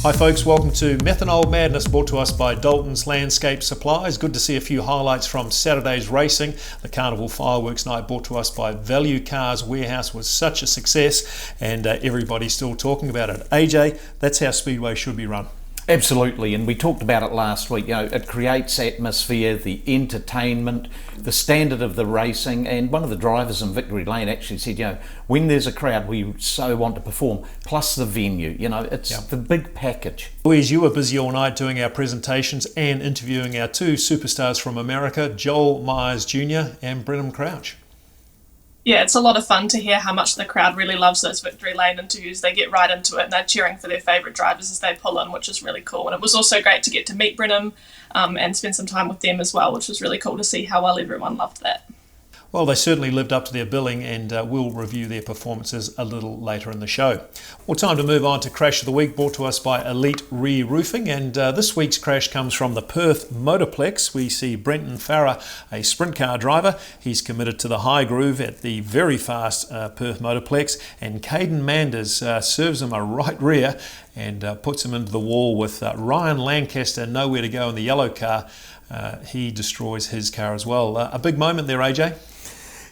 Hi folks, welcome to Methanol Madness, brought to us by Daltons Landscape Supplies. Good to see a few highlights from Saturday's racing. The Carnival Fireworks Night, brought to us by Value Cars Warehouse, was such a success, and everybody's still talking about it. AJ, that's how Speedway should be run. Absolutely, and we talked about it last week. It creates atmosphere, the entertainment, the standard of the racing, and one of the drivers in Victory Lane actually said, when there's a crowd, we so want to perform, plus the venue, it's the big package. Louise, you were busy all night doing our presentations and interviewing our two superstars from America, Joel Myers Jr. and Brennan Crouch. Yeah, it's a lot of fun to hear how much the crowd really loves those Victory Lane interviews. They get right into it and they're cheering for their favourite drivers as they pull in, which is really cool. And it was also great to get to meet Brennan and spend some time with them as well, which was really cool to see how well everyone loved that. Well, they certainly lived up to their billing, and we'll review their performances a little later in the show. Well, time to move on to Crash of the Week, brought to us by Elite Re-Roofing, and this week's crash comes from the Perth Motorplex. We see Brenton Farrer, a sprint car driver. He's committed to the high groove at the very fast Perth Motorplex, and Caden Manders serves him a right rear and puts him into the wall with Ryan Lancaster nowhere to go in the yellow car. He destroys his car as well. A big moment there, AJ.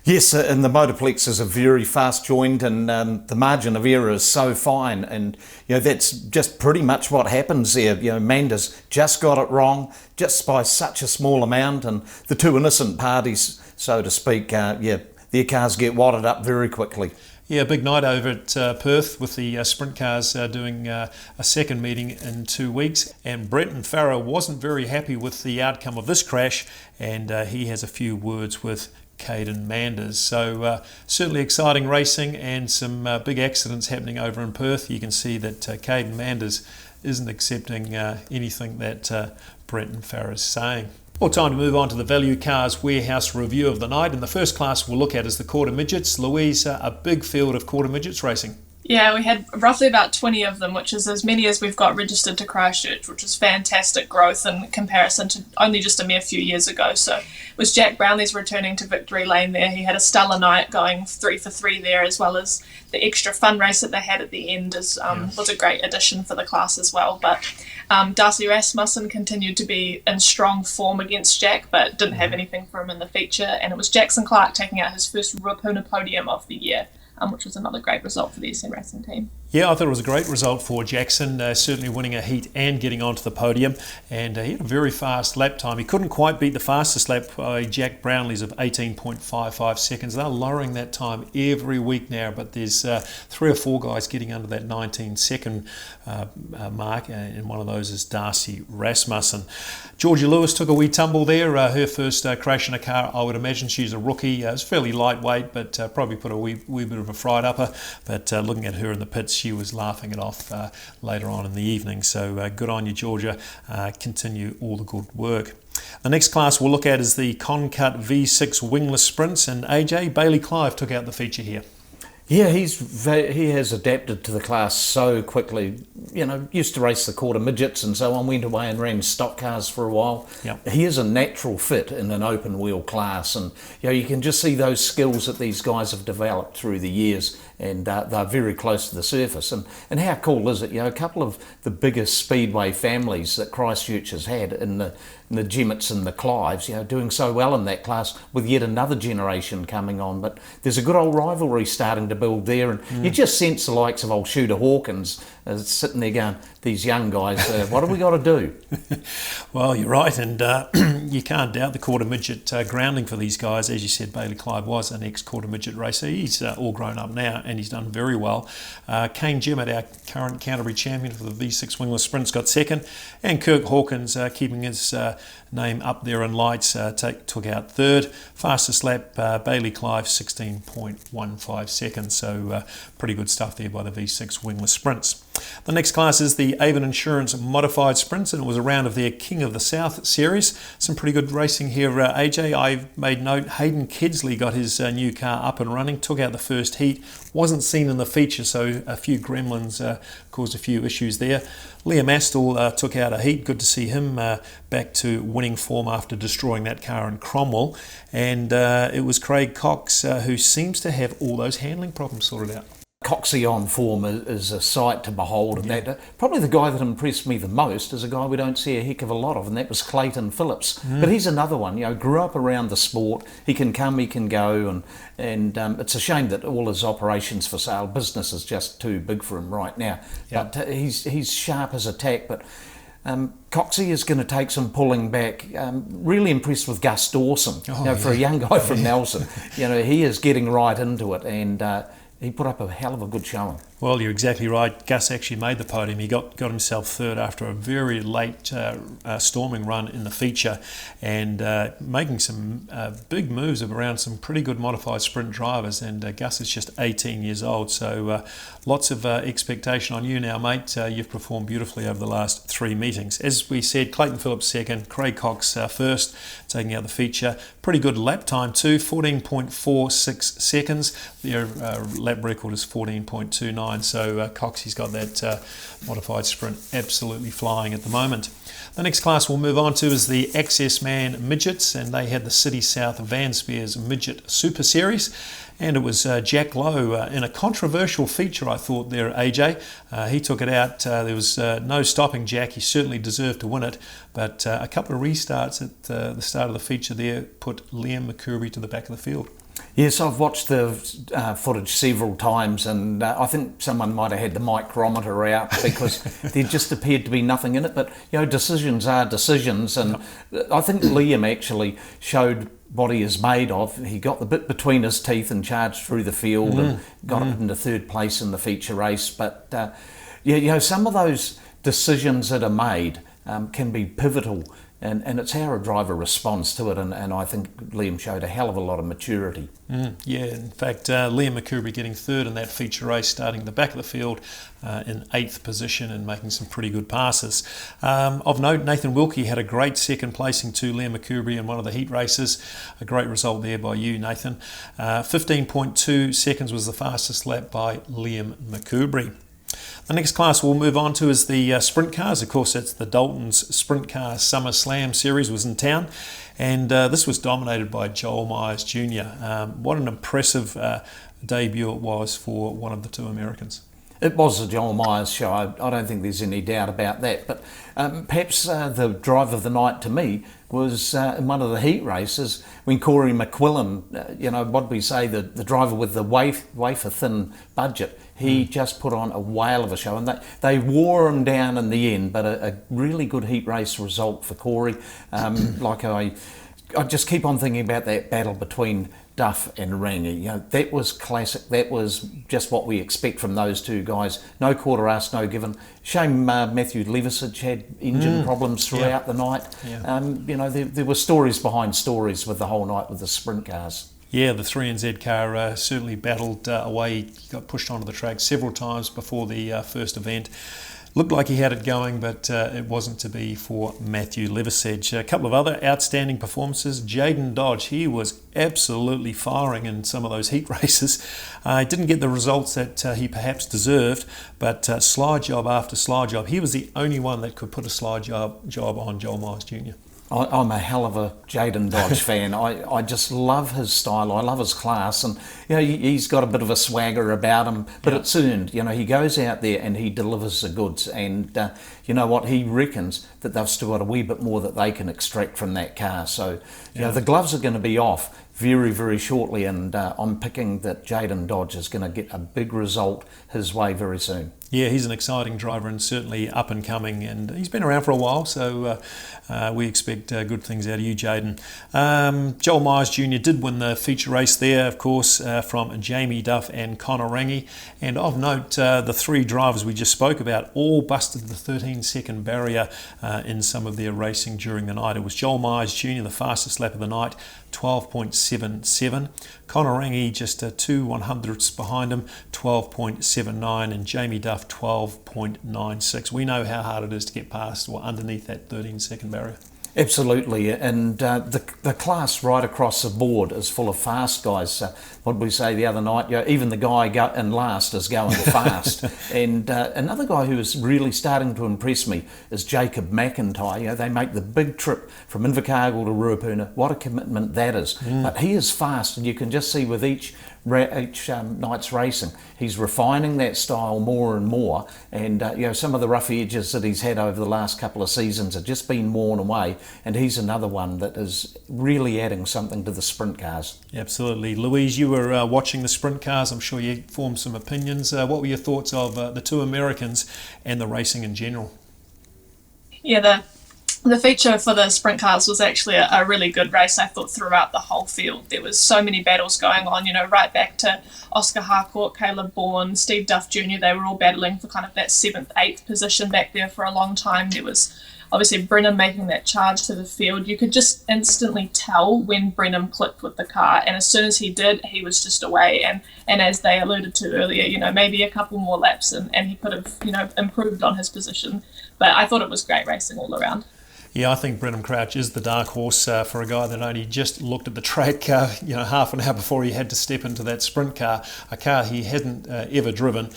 Yes, and the Motorplex is a very fast joint, and the margin of error is so fine, and that's just pretty much what happens there. Manders just got it wrong, just by such a small amount, and the two innocent parties, so to speak, their cars get wadded up very quickly. Yeah, big night over at Perth with the sprint cars doing a second meeting in 2 weeks. And Brenton Farrer wasn't very happy with the outcome of this crash, and he has a few words with Caden Manders. So certainly exciting racing and some big accidents happening over in Perth. You can see that Caden Manders isn't accepting anything that Brenton Farrer is saying. Well, time to move on to the Value Cars Warehouse review of the night. And the first class we'll look at is the quarter midgets. Louise, a big field of quarter midgets racing. Yeah, we had roughly about 20 of them, which is as many as we've got registered to Christchurch, which is fantastic growth in comparison to only just a mere few years ago. So it was Jack Brownlee's returning to Victory Lane there. He had a stellar night going 3 for 3 there, as well as the extra fun race that they had at the end was a great addition for the class as well. But Darcy Rasmussen continued to be in strong form against Jack, but didn't have anything for him in the feature. And it was Jackson Clark taking out his first Ruapuna podium of the year, which was another great result for the SN Racing team. Yeah, I thought it was a great result for Jackson, certainly winning a heat and getting onto the podium. And he had a very fast lap time. He couldn't quite beat the fastest lap by Jack Brownlee's of 18.55 seconds. They're lowering that time every week now, but there's 3 or 4 guys getting under that 19-second mark, and one of those is Darcy Rasmussen. Georgia Lewis took a wee tumble there. Her first crash in a car, I would imagine. She's a rookie. It's fairly lightweight, but probably put a wee bit of a fried upper. But looking at her in the pits, she was laughing it off later on in the evening. So good on you, Georgia. Continue all the good work. The next class we'll look at is the Concut V6 wingless sprints, and AJ, Bailey Clive took out the feature here. Yeah, he has adapted to the class so quickly. Used to race the quarter midgets and so on, went away and ran stock cars for a while. Yep. He is a natural fit in an open wheel class, and you can just see those skills that these guys have developed through the years, and they're very close to the surface. And how cool is it? A couple of the biggest speedway families that Christchurch has had in the Jemmets and the Clives, doing so well in that class, with yet another generation coming on. But there's a good old rivalry starting to build there, and you just sense the likes of old Shooter Hawkins sitting there going, these young guys, what have we got to do? Well, you're right, and you can't doubt the quarter midget grounding for these guys. As you said, Bailey Clive was an ex-quarter midget racer. He's all grown up now, and he's done very well. Kane Jemmett, our current Canterbury champion for the V6 wingless sprints, got second, and Kirk Hawkins, keeping his name up there in lights, took out third. Fastest lap, Bailey Clive, 16.15 seconds. So pretty good stuff there by the V6 wingless sprints. The next class is the Avon Insurance Modified Sprints, and it was a round of their King of the South series. Some pretty good racing here, AJ. I made note, Hayden Kidsley got his new car up and running, took out the first heat, wasn't seen in the feature, so a few gremlins caused a few issues there. Liam Astle took out a heat. Good to see him back to winning form after destroying that car in Cromwell. And it was Craig Cox who seems to have all those handling problems sorted out. Coxie on form is a sight to behold, and that probably the guy that impressed me the most is a guy we don't see a heck of a lot of, and that was Clayton Phillips. But he's another one, grew up around the sport. He can come, he can go, and it's a shame that all his operations for sale business is just too big for him right now. Yep. But he's sharp as a tack. But Coxie is going to take some pulling back. Really impressed with Gus Dawson. For a young guy from Nelson, he is getting right into it, and he put up a hell of a good showing. Well, you're exactly right. Gus actually made the podium. He got himself third after a very late storming run in the feature, and making some big moves around some pretty good modified sprint drivers. And Gus is just 18 years old, so lots of expectation on you now, mate. You've performed beautifully over the last 3 meetings. As we said, Clayton Phillips second, Craig Cox first, taking out the feature. Pretty good lap time too, 14.46 seconds. Their lap record is 14.29. So Coxie's got that modified sprint absolutely flying at the moment. The next class we'll move on to is the Access Man Midgets, and they had the City South Van Spears Midget Super Series. And it was Jack Lowe in a controversial feature, I thought, there, AJ. He took it out. There was no stopping Jack. He certainly deserved to win it. But a couple of restarts at the start of the feature there put Liam McCurry to the back of the field. Yes, I've watched the footage several times, and I think someone might have had the micrometer out because there just appeared to be nothing in it. But, decisions are decisions, and I think Liam actually showed what he is made of. He got the bit between his teeth and charged through the field and got it into third place in the feature race. But, some of those decisions that are made can be pivotal. And it's how a driver responds to it, and I think Liam showed a hell of a lot of maturity. Yeah, in fact, Liam McCurry getting third in that feature race, starting at the back of the field in 8th position and making some pretty good passes. Of note, Nathan Wilkie had a great second placing to Liam McCurry in one of the heat races. A great result there by you, Nathan. 15.2 seconds was the fastest lap by Liam McCurry. The next class we'll move on to is the sprint cars. Of course, that's the Daltons Sprint Car Summer Slam Series was in town, and this was dominated by Joel Myers Jr. What an impressive debut it was for one of the two Americans. It was a Joel Myers show. I don't think there's any doubt about that. But perhaps the drive of the night to me was in one of the heat races when Corey McQuillan, what we say, the driver with the wafer-thin budget, he just put on a whale of a show. And they wore him down in the end, but a really good heat race result for Corey. I just keep on thinking about that battle between Duff and Rangi. That was classic. That was just what we expect from those two guys. No quarter asked, no given. Shame Matthew Levisage had engine problems throughout the night. There were stories behind stories with the whole night with the sprint cars. Yeah, the 3NZ car certainly battled away. He got pushed onto the track several times before the first event. Looked like he had it going, but it wasn't to be for Matthew Levisage. A couple of other outstanding performances. Jaden Dodge, he was absolutely firing in some of those heat races. Didn't get the results that he perhaps deserved, but slide job after slide job. He was the only one that could put a slide job on Joel Myers Jr. I'm a hell of a Jaden Dodge fan. I just love his style. I love his class, and he's got a bit of a swagger about him, but it's earned. He goes out there and he delivers the goods, and you know what, he reckons that they've still got a wee bit more that they can extract from that car. So the gloves are going to be off very, very shortly, and I'm picking that Jaden Dodge is going to get a big result his way very soon. Yeah, he's an exciting driver and certainly up and coming, and he's been around for a while, so we expect good things out of you, Jaden. Joel Myers Jr. did win the feature race there, of course, from Jamie Duff and Connor Rangi. And of note, the three drivers we just spoke about all busted the 13-second barrier in some of their racing during the night. It was Joel Myers Jr., the fastest lap of the night, 12.77. Connor Rangi just 2 100ths behind him, 12.79, and Jamie Duff 12.96. We know how hard it is to get past or underneath that 13-second barrier. Absolutely, and the class right across the board is full of fast guys. What did we say the other night? Even the guy in last is going fast. And another guy who is really starting to impress me is Jacob McIntyre. They make the big trip from Invercargill to Ruapuna. What a commitment that is. But he is fast, and you can just see with each night's racing, he's refining that style more and more. And some of the rough edges that he's had over the last couple of seasons have just been worn away. And he's another one that is really adding something to the sprint cars. Absolutely. Louise, you were watching the sprint cars. I'm sure you formed some opinions. What were your thoughts of the two Americans and the racing in general? Yeah, the feature for the sprint cars was actually a really good race, I thought, throughout the whole field. There was so many battles going on, right back to Oscar Harcourt, Caleb Bourne, Steve Duff Jr. They were all battling for kind of that 7th, 8th position back there for a long time. There was obviously Brenham making that charge to the field. You could just instantly tell when Brenham clicked with the car, and as soon as he did, he was just away. And as they alluded to earlier, maybe a couple more laps and he could have, improved on his position. But I thought it was great racing all around. Yeah, I think Brenham Crouch is the dark horse for a guy that only just looked at the track, half an hour before he had to step into that sprint car, a car he hadn't ever driven.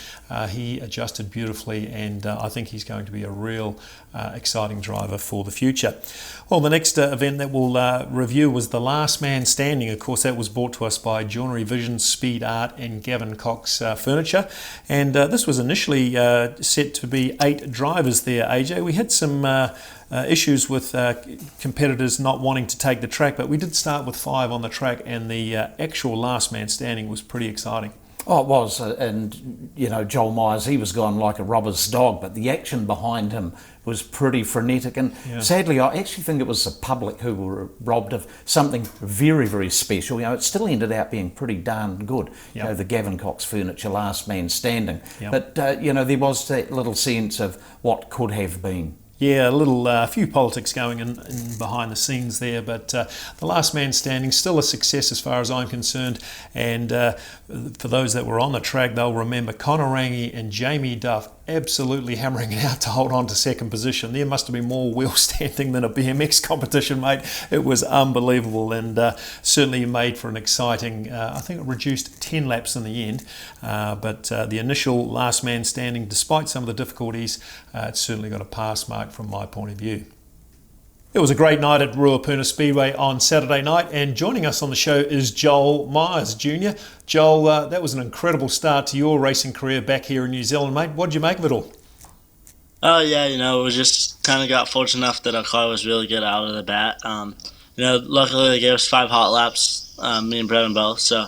He adjusted beautifully, and I think he's going to be a real exciting driver for the future. Well, the next event that we'll review was the Last Man Standing. Of course, that was brought to us by Joinery Vision, Speed Art and Gavin Cox Furniture. And this was initially set to be 8 drivers there, AJ. We had some issues with competitors not wanting to take the track, but we did start with 5 on the track, and the actual Last Man Standing was pretty exciting. Oh, it was, and Joel Myers, he was gone like a robber's dog, but the action behind him was pretty frenetic, and sadly I actually think it was the public who were robbed of something very, very special. It still ended up being pretty darn good, the Gavin Cox Furniture Last Man Standing, but there was that little sense of what could have been. Yeah, a few politics going in behind the scenes there, but the Last Man Standing still a success as far as I'm concerned. And for those that were on the track, they'll remember Conorangi and Jamie Duff absolutely hammering it out to hold on to second position. There must have been more wheel standing than a BMX competition, mate. It was unbelievable, and certainly made for an exciting, I think it reduced 10 laps in the end, but the initial Last Man Standing, despite some of the difficulties, it certainly got a pass mark from my point of view. It was a great night at Ruapuna Speedway on Saturday night, and joining us on the show is Joel Myers Jr. Joel, that was an incredible start to your racing career back here in New Zealand, mate. What did you make of it all? Oh, yeah, we just kind of got fortunate enough that our car was really good out of the bat. Luckily they gave us 5 hot laps, me and Brevin both, so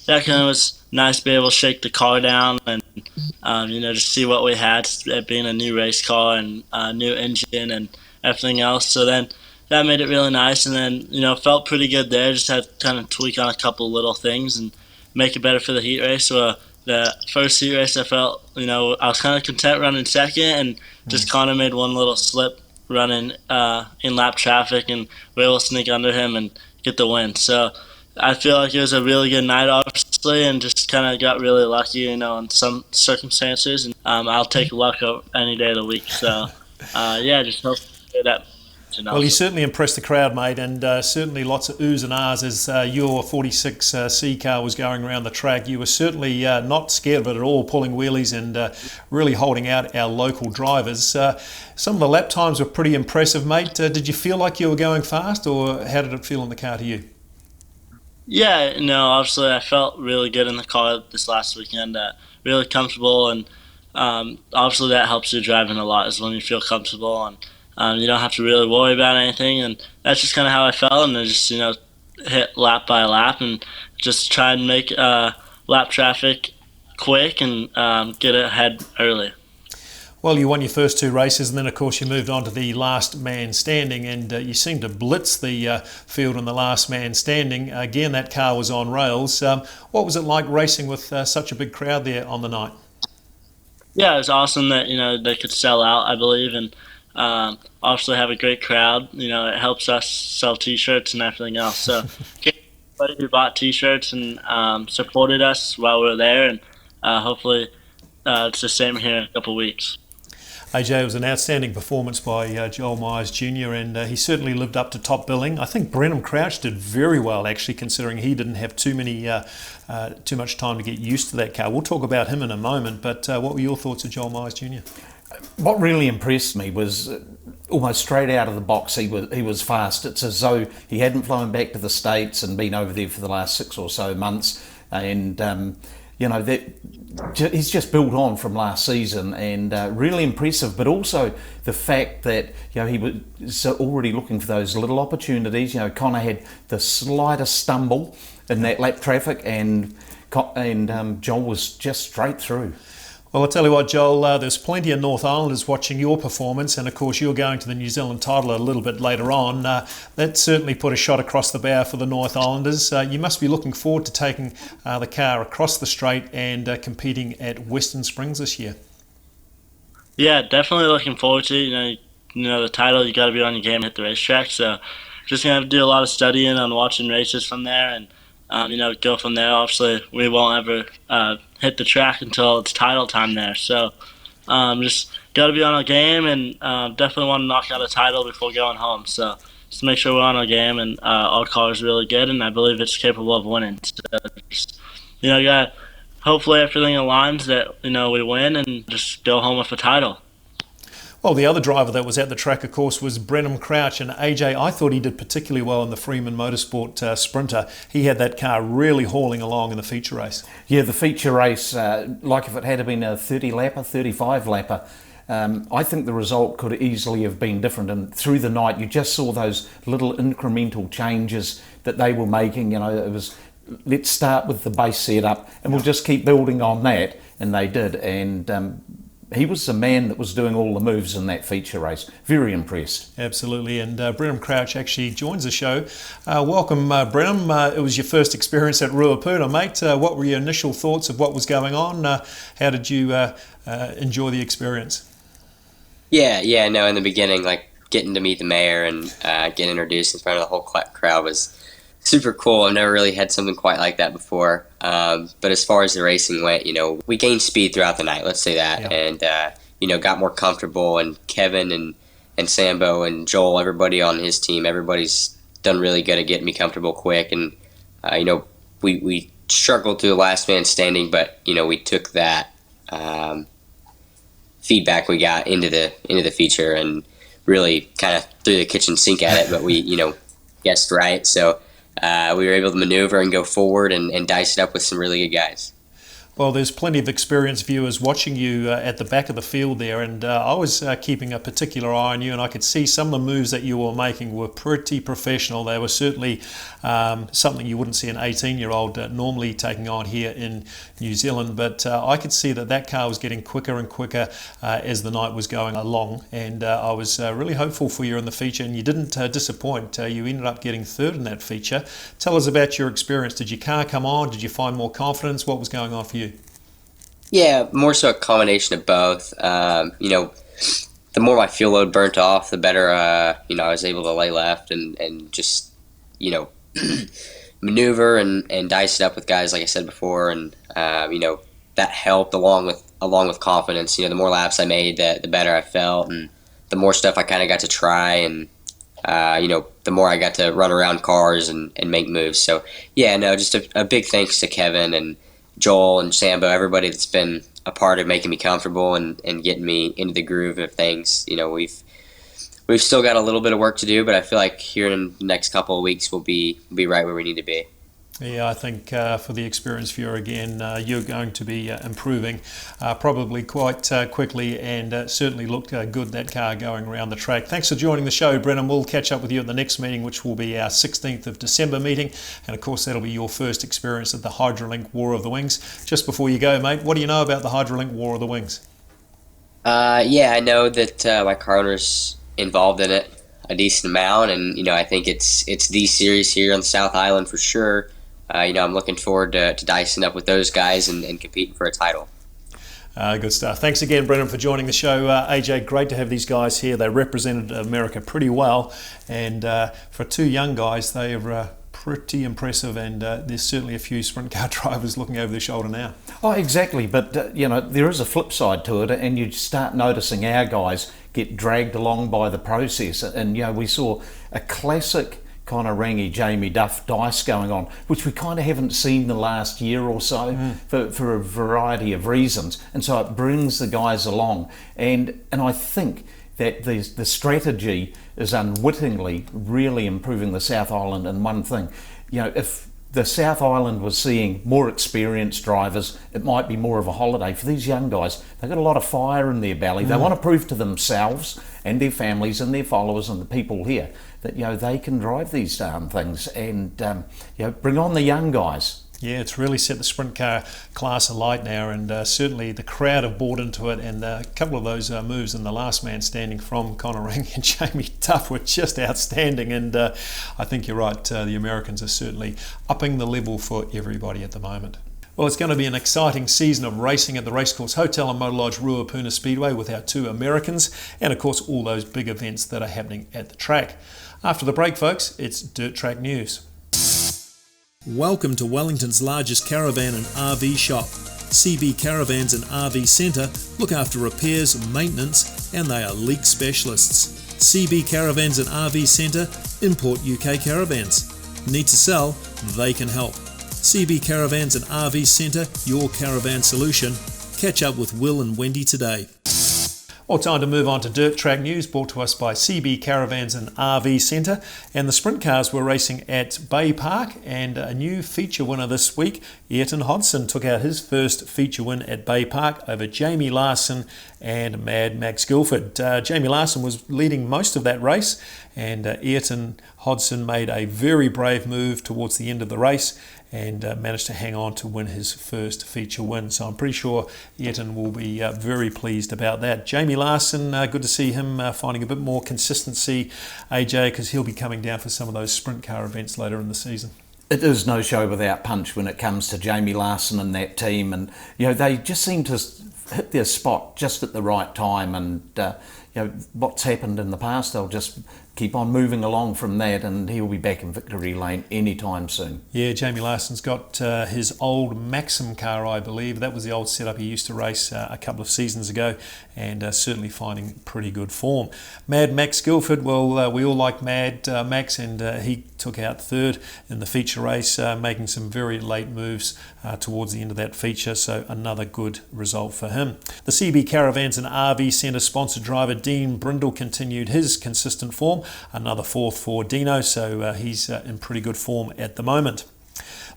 that kind of was nice to be able to shake the car down and, just see what we had, it being a new race car and a new engine and everything else. So then that made it really nice, and then felt pretty good there. Just had to kind of tweak on a couple little things and make it better for the heat race. So the first heat race, I felt I was kind of content running second, and just Connor made one little slip running in lap traffic, and we were able to sneak under him and get the win. So I feel like it was a really good night, obviously, and just kind of got really lucky, in some circumstances. And I'll take luck any day of the week. So just hope that. Well, you certainly impressed the crowd, mate, and certainly lots of oohs and ahs as your 46C car was going around the track. You were certainly not scared of it at all, pulling wheelies and really holding out our local drivers. Some of the lap times were pretty impressive, mate. Did you feel like you were going fast, or how did it feel in the car to you? Yeah, obviously I felt really good in the car this last weekend, really comfortable, and obviously that helps you driving a lot, is when you feel comfortable and you don't have to really worry about anything, and that's just kind of how I felt, and I just hit lap by lap and just try and make lap traffic quick and get ahead early. Well, you won your first 2 races, and then of course you moved on to the Last Man Standing, and you seemed to blitz the field in the Last Man Standing. Again, that car was on rails. What was it like racing with such a big crowd there on the night? Yeah, it was awesome that they could sell out, I believe, and obviously have a great crowd. It helps us sell T-shirts and everything else. So, everybody who bought T-shirts and supported us while we were there, and hopefully it's the same here in a couple of weeks. AJ, it was an outstanding performance by Joel Myers Jr. and he certainly lived up to top billing. I think Brenham Crouch did very well, actually, considering he didn't have too much time to get used to that car. We'll talk about him in a moment, but what were your thoughts of Joel Myers Jr.? What really impressed me was almost straight out of the box he was fast. It's as though he hadn't flown back to the States and been over there for the last 6 or so months, and he's just built on from last season, and really impressive. But also the fact that he was already looking for those little opportunities. Connor had the slightest stumble in that lap traffic, and Joel was just straight through. Well, I'll tell you what, Joel, there's plenty of North Islanders watching your performance, and of course you're going to the New Zealand title a little bit later on. That certainly put a shot across the bow for the North Islanders. You must be looking forward to taking the car across the straight and competing at Western Springs this year. Yeah, definitely looking forward to it. The title, you got to be on your game and hit the racetrack, so just going to have to do a lot of studying on watching races from there, and go from there. Obviously, we won't ever hit the track until it's title time there. So just got to be on our game, and definitely want to knock out a title before going home. So just make sure we're on our game, and our car is really good, and I believe it's capable of winning. So just, hopefully everything aligns that, we win and just go home with a title. Well, the other driver that was at the track, of course, was Brenham Crouch. And AJ, I thought he did particularly well in the Freeman Motorsport Sprinter. He had that car really hauling along in the feature race. Yeah, the feature race, like if it had been a 30-lapper, 35-lapper, I think the result could easily have been different. And through the night, you just saw those little incremental changes that they were making. It was, let's start with the base setup, and we'll just keep building on that. And they did. And he was the man that was doing all the moves in that feature race. Very impressed. Absolutely. And Brenham Crouch actually joins the show. Welcome, Brenham. It was your first experience at Ruapuna, mate. What were your initial thoughts of what was going on? How did you enjoy the experience? Yeah, no, in the beginning, getting to meet the mayor and getting introduced in front of the whole crowd was super cool. I've never really had something quite like that before. But as far as the racing went, we gained speed throughout the night, let's say that, yeah. And, got more comfortable. And Kevin and Sambo and Joel, everybody on his team, everybody's done really good at getting me comfortable quick. And, we struggled through the last man standing, but, we took that feedback we got into the feature and really kind of threw the kitchen sink at it, but we, guessed right. So, we were able to maneuver and go forward and dice it up with some really good guys. Well, there's plenty of experienced viewers watching you at the back of the field there, and I was keeping a particular eye on you, and I could see some of the moves that you were making were pretty professional. They were certainly something you wouldn't see an 18-year-old normally taking on here in New Zealand, but I could see that car was getting quicker and quicker as the night was going along, and I was really hopeful for you in the feature, and you didn't disappoint. You ended up getting third in that feature. Tell us about your experience. Did your car come on? Did you find more confidence? What was going on for you? Yeah, more so a combination of both. The more my fuel load burnt off, the better, I was able to lay left and just, maneuver and dice it up with guys, like I said before. And, that helped along with confidence. The more laps I made, the better I felt, and the more stuff I kind of got to try, and, the more I got to run around cars and make moves. So, yeah, no, just a big thanks to Kevin and Joel and Sambo, everybody that's been a part of making me comfortable and getting me into the groove of things. We've still got a little bit of work to do, but I feel like here in the next couple of weeks we'll be right where we need to be. Yeah, I think for the experienced viewer again, you're going to be improving probably quite quickly, and certainly looked good, that car going around the track. Thanks for joining the show, Brennan. We'll catch up with you at the next meeting, which will be our 16th of December meeting, and of course that'll be your first experience at the Hydrolink War of the Wings. Just before you go, mate, what do you know about the Hydrolink War of the Wings? Yeah, I know that my car owner's involved in it a decent amount, and I think it's the series here on the South Island for sure. I'm looking forward to dicing up with those guys and competing for a title. Good stuff. Thanks again, Brendan, for joining the show. AJ, great to have these guys here. They represented America pretty well, and for two young guys, they are pretty impressive, and there's certainly a few sprint car drivers looking over their shoulder now. Oh, exactly. But, there is a flip side to it, and you start noticing our guys get dragged along by the process. And, we saw a classic kind of rangy Jamie Duff dice going on, which we kind of haven't seen the last year or so for a variety of reasons. And so it brings the guys along. And I think that the strategy is unwittingly really improving the South Island in one thing. If the South Island was seeing more experienced drivers, it might be more of a holiday. For these young guys, they've got a lot of fire in their belly. They want to prove to themselves and their families and their followers and the people here that they can drive these darn things, and bring on the young guys. Yeah, it's really set the sprint car class alight now, and certainly the crowd have bought into it, and a couple of those moves in the last man standing from Conor Rangi and Jamie Duff were just outstanding, and I think you're right, the Americans are certainly upping the level for everybody at the moment. Well, it's going to be an exciting season of racing at the Racecourse Hotel and Motor Lodge Ruapuna Speedway with our 2 Americans, and of course all those big events that are happening at the track. After the break, folks, it's Dirt Track News. Welcome to Wellington's largest caravan and RV shop. CB Caravans and RV Centre look after repairs and maintenance, and they are leak specialists. CB Caravans and RV Centre import UK caravans. Need to sell? They can help. CB Caravans and RV Centre, your caravan solution. Catch up with Will and Wendy today. Well, time to move on to Dirt Track News, brought to us by CB Caravans and RV Centre. And the sprint cars were racing at Bay Park, and a new feature winner this week, Ayrton Hodson, took out his first feature win at Bay Park over Jamie Larson and Mad Max Guilford. Jamie Larson was leading most of that race, and Ayrton Hodson made a very brave move towards the end of the race and managed to hang on to win his first feature win. So I'm pretty sure Ayrton will be very pleased about that. Jamie Larson, good to see him finding a bit more consistency, AJ, because he'll be coming down for some of those sprint car events later in the season. It is no show without punch when it comes to Jamie Larson and that team, and they just seem to hit their spot just at the right time, and what's happened in the past, they'll just keep on moving along from that, and he'll be back in victory lane anytime soon. Yeah, Jamie Larson's got his old Maxim car, I believe. That was the old setup he used to race a couple of seasons ago, and certainly finding pretty good form. Mad Max Guilford, well, we all like Mad Max, and he took out third in the feature race, making some very late moves towards the end of that feature, so another good result for him. The CB Caravans and RV Centre sponsored driver Dean Brindle continued his consistent form. Another fourth for Dino, so he's in pretty good form at the moment.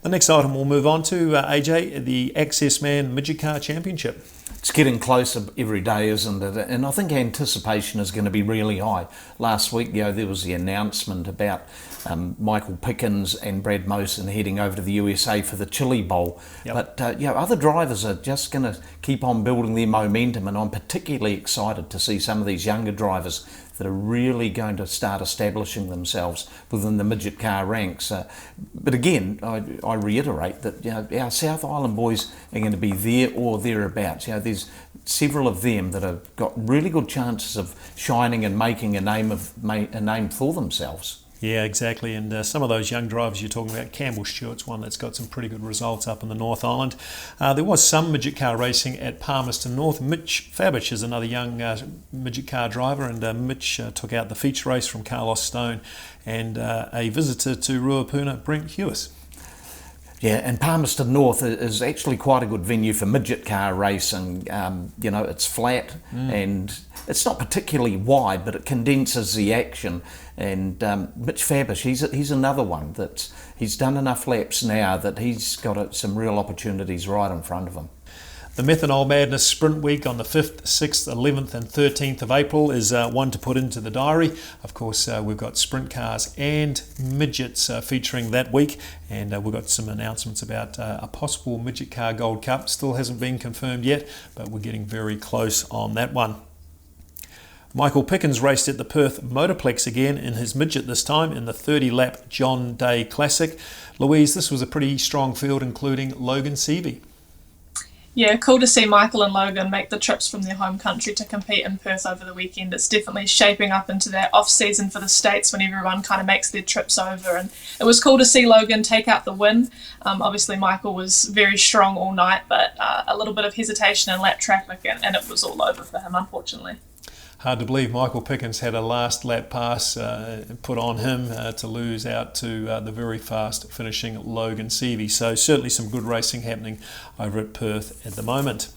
The next item we'll move on to, AJ, the Access Man Midget Car Championship. It's getting closer every day, isn't it? And I think anticipation is going to be really high. Last week, there was the announcement about Michael Pickens and Brad Mosen heading over to the USA for the Chili Bowl. Yep. But other drivers are just going to keep on building their momentum, and I'm particularly excited to see some of these younger drivers that are really going to start establishing themselves within the midget car ranks. But again, I reiterate that our South Island boys are going to be there or thereabouts. There's several of them that have got really good chances of shining and making a name for themselves. Yeah, exactly. And some of those young drivers you're talking about, Campbell Stewart's one that's got some pretty good results up in the North Island. There was some midget car racing at Palmerston North. Mitch Fabish is another young midget car driver, and Mitch took out the feature race from Carlos Stone, and a visitor to Ruapuna, Brent Hewis. Yeah, and Palmerston North is actually quite a good venue for midget car racing. It's flat and it's not particularly wide, but it condenses the action. And Mitch Fabish, he's another one he's done enough laps now that he's got some real opportunities right in front of him. The Methanol Madness Sprint Week on the 5th, 6th, 11th and 13th of April is one to put into the diary. Of course, we've got sprint cars and midgets featuring that week, and we've got some announcements about a possible Midget Car Gold Cup. Still hasn't been confirmed yet, but we're getting very close on that one. Michael Pickens raced at the Perth Motorplex again in his midget this time in the 30-lap John Day Classic. Louise, this was a pretty strong field, including Logan Seavey. Yeah, cool to see Michael and Logan make the trips from their home country to compete in Perth over the weekend. It's definitely shaping up into that off-season for the States when everyone kind of makes their trips over. And it was cool to see Logan take out the win. Obviously, Michael was very strong all night, but a little bit of hesitation in lap traffic, and it was all over for him, unfortunately. Hard to believe Michael Pickens had a last lap pass put on him to lose out to the very fast finishing Logan Seavey. So certainly some good racing happening over at Perth at the moment.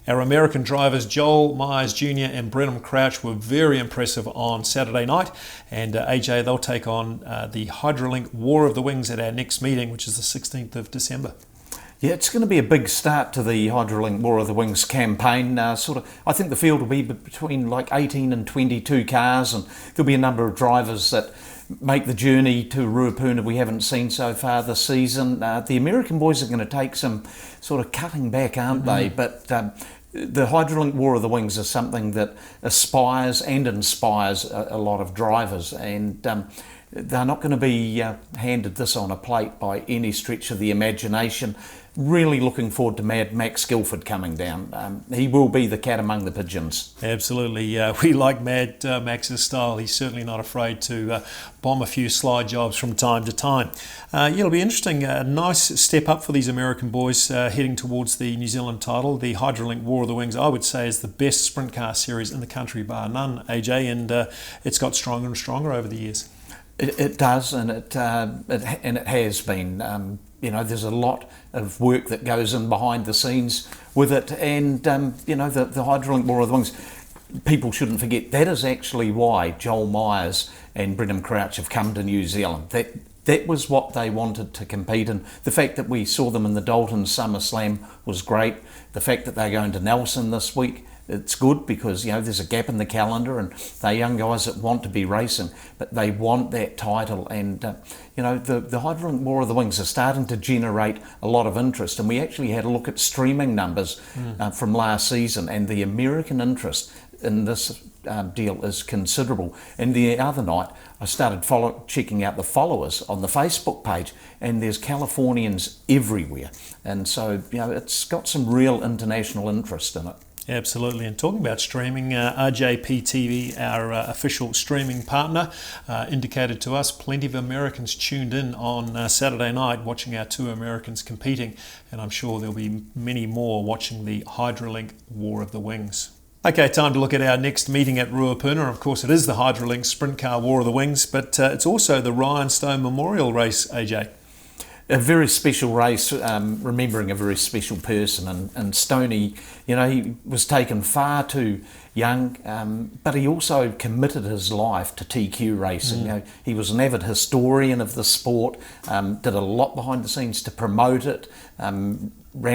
Our American drivers Joel Myers Jr. and Brenham Crouch were very impressive on Saturday night, and AJ, they'll take on the Hydrolink War of the Wings at our next meeting, which is the 16th of December. Yeah, it's going to be a big start to the Hydrolink War of the Wings campaign. I think the field will be between like 18 and 22 cars, and there'll be a number of drivers that make the journey to Ruapuna we haven't seen so far this season. The American boys are going to take some sort of cutting back, aren't they? But the Hydrolink War of the Wings is something that aspires and inspires a lot of drivers, and they're not going to be handed this on a plate by any stretch of the imagination. Really looking forward to Mad Max Guilford coming down. He will be the cat among the pigeons. Absolutely. We like Mad Max's style. He's certainly not afraid to bomb a few slide jobs from time to time. It'll be interesting. A nice step up for these American boys heading towards the New Zealand title. The Hydrolink War of the Wings, I would say, is the best sprint car series in the country, bar none, AJ, and it's got stronger and stronger over the years. It does, and it has been. There's a lot of work that goes in behind the scenes with it, and the Hydrolink War of the Wings, people shouldn't forget, that is actually why Joel Myers and Brenham Crouch have come to New Zealand. That was what they wanted to compete in. The fact that we saw them in the Daltons Summer Slam was great. The fact that they're going to Nelson this week, it's good because there's a gap in the calendar, and they're young guys that want to be racing, but they want that title. And the Hydrolink War of the Wings are starting to generate a lot of interest. And we actually had a look at streaming numbers from last season, and the American interest in this deal is considerable. And the other night, I started checking out the followers on the Facebook page, and there's Californians everywhere. And so it's got some real international interest in it. Absolutely, and talking about streaming, RJP TV, our official streaming partner, indicated to us plenty of Americans tuned in on Saturday night watching our two Americans competing, and I'm sure there'll be many more watching the Hydrolink War of the Wings. Okay, time to look at our next meeting at Ruapuna. Of course, it is the Hydrolink Sprint Car War of the Wings, but it's also the Ryan Stone Memorial Race, AJ. A very special race, remembering a very special person, and Stoney, he was taken far too young, but he also committed his life to TQ racing. He was an avid historian of the sport, did a lot behind the scenes to promote it, ran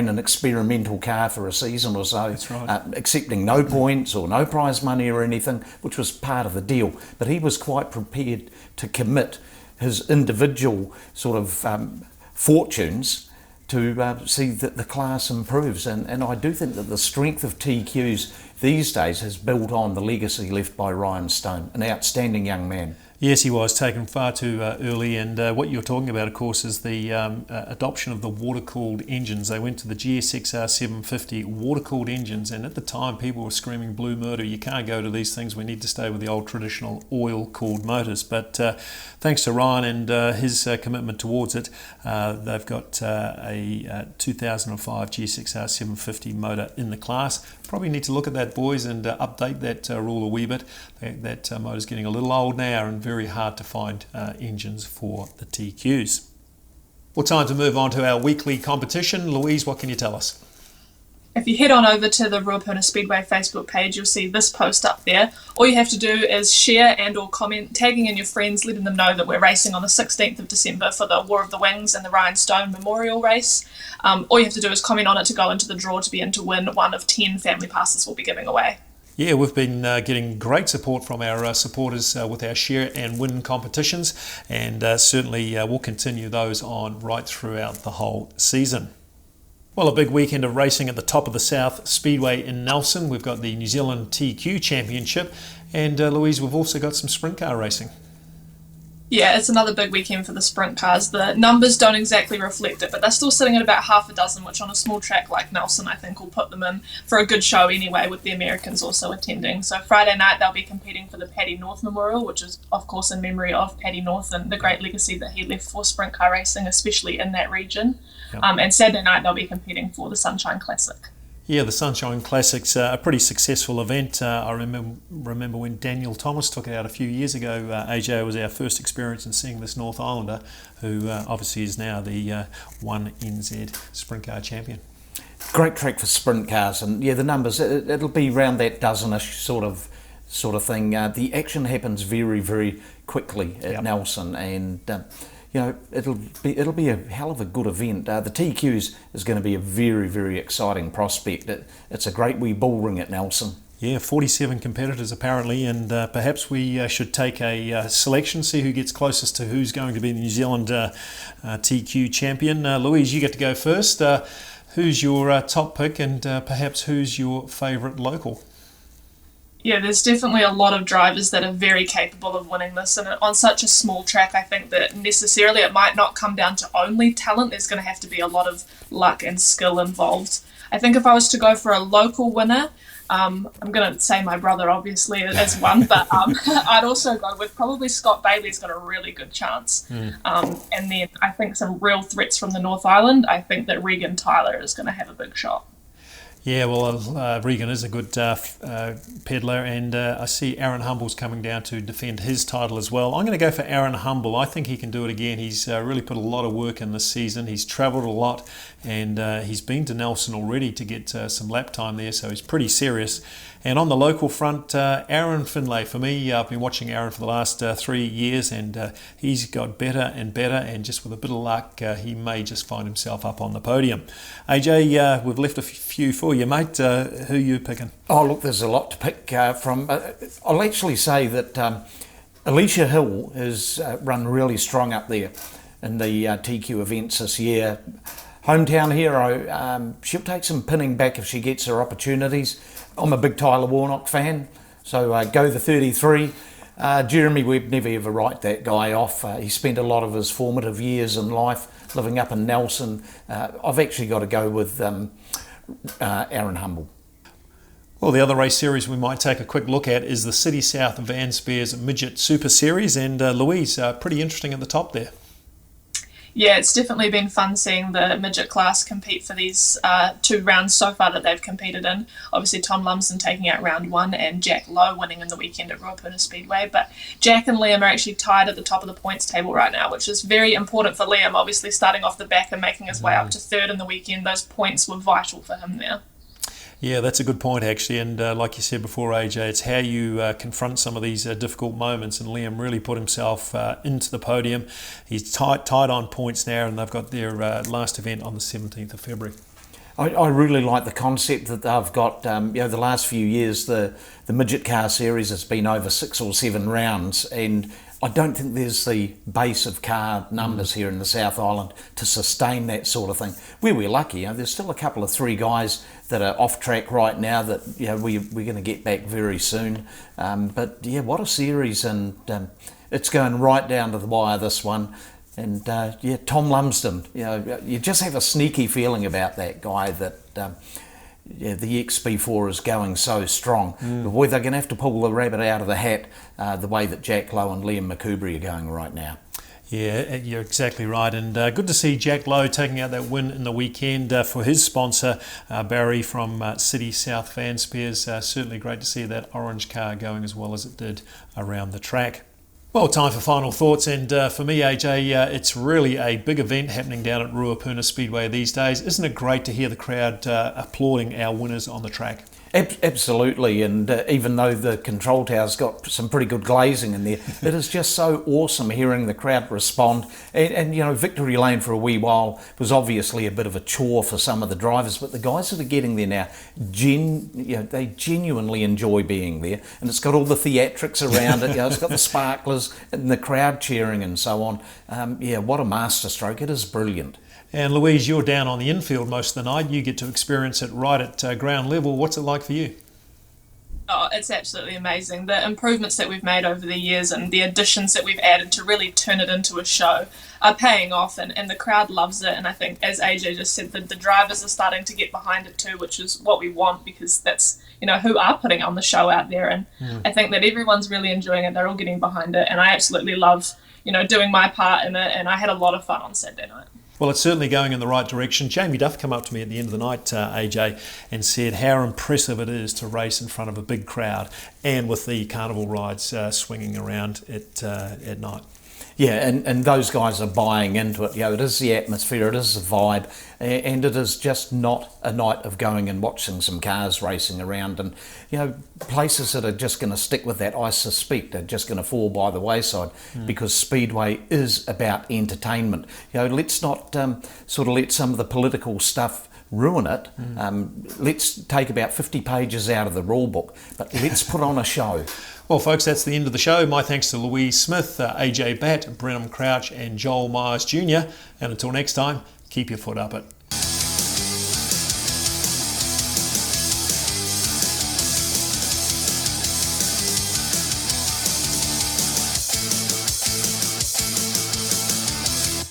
an experimental car for a season or so, That's right. Accepting no points or no prize money or anything, which was part of the deal. But he was quite prepared to commit his individual sort of fortunes to see that the class improves, and I do think that the strength of TQs these days has built on the legacy left by Ryan Stone, an outstanding young man. Yes, he was taken far too early, and what you're talking about, of course, is the adoption of the water-cooled engines. They went to the GSXR 750 water-cooled engines, and at the time people were screaming blue murder, you can't go to these things, we need to stay with the old traditional oil-cooled motors. But thanks to Ryan and his commitment towards it, they've got a 2005 GSXR 750 motor in the class. Probably need to look at that, boys, and update that rule a wee bit. That motor's getting a little old now and very hard to find engines for the TQs. Well, time to move on to our weekly competition. Louise, what can you tell us? If you head on over to the Ruapuna Speedway Facebook page, you'll see this post up there. All you have to do is share and or comment, tagging in your friends, letting them know that we're racing on the 16th of December for the War of the Wings and the Ryan Stone Memorial Race. All you have to do is comment on it to go into the draw to be in to win one of 10 family passes we'll be giving away. Yeah, we've been getting great support from our supporters with our share and win competitions, and certainly we'll continue those on right throughout the whole season. Well, a big weekend of racing at the top of the South Speedway in Nelson. We've got the New Zealand TQ Championship, and Louise, we've also got some sprint car racing. Yeah, it's another big weekend for the sprint cars. The numbers don't exactly reflect it, but they're still sitting at about half a dozen, which on a small track like Nelson, I think will put them in for a good show anyway, with the Americans also attending. So Friday night they'll be competing for the Paddy North Memorial, which is of course in memory of Paddy North and the great legacy that he left for sprint car racing, especially in that region. Yep. And Saturday night they'll be competing for the Sunshine Classic. Yeah, the Sunshine Classic's a pretty successful event. I remember when Daniel Thomas took it out a few years ago. AJ was our first experience in seeing this North Islander, who obviously is now the 1NZ Sprint Car champion. Great track for sprint cars, and yeah, the numbers, it'll be around that dozenish sort of thing. The action happens very, very quickly at Nelson, and it'll be a hell of a good event. The TQs is going to be a very, very exciting prospect. It's a great wee bull ring at Nelson. Yeah, 47 competitors apparently, and perhaps we should take a selection, see who gets closest to who's going to be the New Zealand TQ champion. Louise, you get to go first. Who's your top pick, and perhaps who's your favourite local? Yeah, there's definitely a lot of drivers that are very capable of winning this, and on such a small track I think that necessarily it might not come down to only talent. There's going to have to be a lot of luck and skill involved. I think if I was to go for a local winner, I'm going to say my brother obviously as one, but I'd also go with probably Scott Bailey's got a really good chance. And then I think some real threats from the North Island. I think that Regan Tyler is going to have a big shot. Yeah, well, Regan is a good peddler, and I see Aaron Humble's coming down to defend his title as well. I'm going to go for Aaron Humble. I think he can do it again. He's really put a lot of work in this season. He's travelled a lot, and he's been to Nelson already to get some lap time there, so he's pretty serious. And on the local front, Aaron Finlay. For me, I've been watching Aaron for the last 3 years, and he's got better and better, and just with a bit of luck, he may just find himself up on the podium. AJ, we've left a few for you, mate. Who are you picking? Oh, look, there's a lot to pick from. I'll actually say that Alicia Hill has run really strong up there in the TQ events this year. Hometown hero, she'll take some pinning back if she gets her opportunities. I'm a big Tyler Warnock fan, so go the 33. Jeremy Webb never ever write that guy off. He spent a lot of his formative years in life living up in Nelson. I've actually got to go with Aaron Humble. Well, the other race series we might take a quick look at is the City South Van Spears Midget Super Series, and Louise, pretty interesting at the top there. Yeah, it's definitely been fun seeing the midget class compete for these 2 rounds so far that they've competed in. Obviously, Tom Lumsden taking out round 1 and Jack Lowe winning in the weekend at Ruapuna Speedway. But Jack and Liam are actually tied at the top of the points table right now, which is very important for Liam. Obviously, starting off the back and making his way up to 3rd in the weekend, those points were vital for him there. Yeah, that's a good point actually, and like you said before, AJ, it's how you confront some of these difficult moments, and Liam really put himself into the podium. He's tied on points now, and they've got their last event on the 17th of February. I really like the concept that they've got. The last few years, the midget car series has been over 6 or 7 rounds, and I don't think there's the base of car numbers here in the South Island to sustain that sort of thing. We're lucky. There's still a couple of 3 guys that are off track right now that we're going to get back very soon. But yeah, what a series, and it's going right down to the wire, this one. And Tom Lumsden, you just have a sneaky feeling about that guy that the XB4 is going so strong. But boy, they're going to have to pull the rabbit out of the hat the way that Jack Lowe and Liam McCoubry are going right now. Yeah, you're exactly right, and good to see Jack Lowe taking out that win in the weekend for his sponsor, Barry from City South Van Spears. Certainly great to see that orange car going as well as it did around the track. Well, time for final thoughts, and for me, AJ, it's really a big event happening down at Ruapuna Speedway these days. Isn't it great to hear the crowd applauding our winners on the track? Absolutely, and even though the control tower's got some pretty good glazing in there, it is just so awesome hearing the crowd respond. And Victory Lane for a wee while was obviously a bit of a chore for some of the drivers, but the guys that are getting there now, they genuinely enjoy being there, and it's got all the theatrics around it. It's got the sparklers and the crowd cheering and so on. What a masterstroke! It is brilliant. And Louise, you're down on the infield most of the night. You get to experience it right at ground level. What's it like for you? Oh, it's absolutely amazing. The improvements that we've made over the years and the additions that we've added to really turn it into a show are paying off, and the crowd loves it. And I think, as AJ just said, the drivers are starting to get behind it too, which is what we want, because that's, who are putting on the show out there. And I think that everyone's really enjoying it. They're all getting behind it. And I absolutely love, doing my part in it. And I had a lot of fun on Saturday night. Well, it's certainly going in the right direction. Jamie Duff came up to me at the end of the night, AJ, and said how impressive it is to race in front of a big crowd and with the carnival rides swinging around at night. Yeah, and those guys are buying into it. It is the atmosphere, it is the vibe, and it is just not a night of going and watching some cars racing around. And, places that are just going to stick with that, I suspect, are just going to fall by the wayside because Speedway is about entertainment. Let's not sort of let some of the political stuff ruin it. Let's take about 50 pages out of the rule book, but let's put on a show. Well, folks, that's the end of the show. My thanks to Louise Smith, AJ Batt, Brenham Crouch and Joel Myers Jr. And until next time, keep your foot up it.